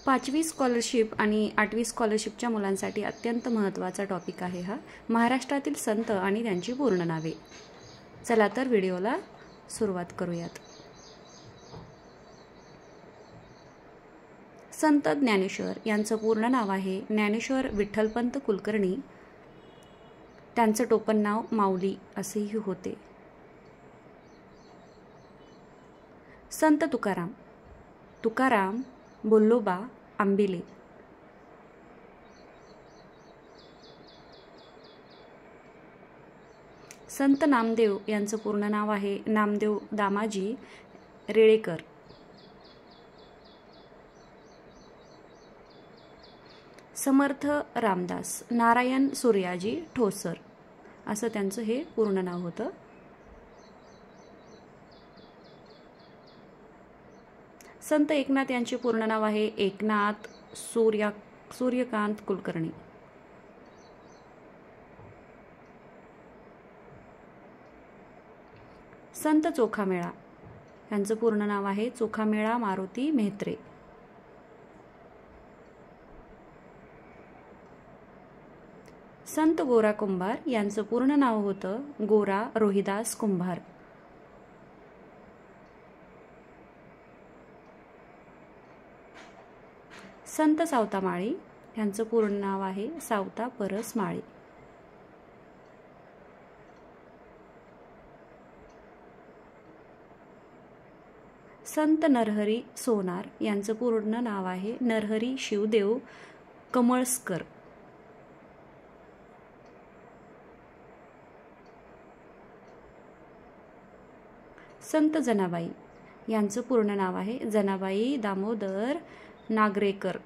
5वी scholarship आणि 8वी स्कॉलरशिपच्या मुलांसाठी अत्यंत महत्त्वाचा टॉपिक आहे हा, महाराष्ट्रातील संत आणि त्यांची पूर्ण नावे. चला तर व्हिडिओला सुरुवात करूयात. संत ज्ञानेश्वर यांचं पूर्ण नाव आहे ज्ञानेश्वर विठ्ठलपंत कुलकर्णी. त्यांचं टोपण नाव माऊली असेही होते. संत तुकाराम, तुकाराम बोल्लोबा आंबिले. संत नामदेव यांचं पूर्ण नाव आहे नामदेव दामाजी रेळेकर. समर्थ रामदास नारायण सूर्याजी ठोसर असं त्यांचं हे पूर्ण नाव होतं. संत एकनाथ यांचे पूर्ण नाव आहे एकनाथ सूर्यकांत कुलकर्णी. संत चोखामेळा यांचं पूर्ण नाव आहे चोखामेळा मारुती मेहत्रे. संत गोरा कुंभार यांचं पूर्ण नाव होतं गोरा रोहिदास कुंभार. संत सावता माळी यांचं पूर्ण नाव आहे सावता परस माळी. संत नरहरी सोनार यांचं पूर्ण नाव आहे नरहरी शिवदेव कमळस्कर. संत जनाबाई यांचं पूर्ण नाव आहे जनाबाई दामोदर नागरेकर.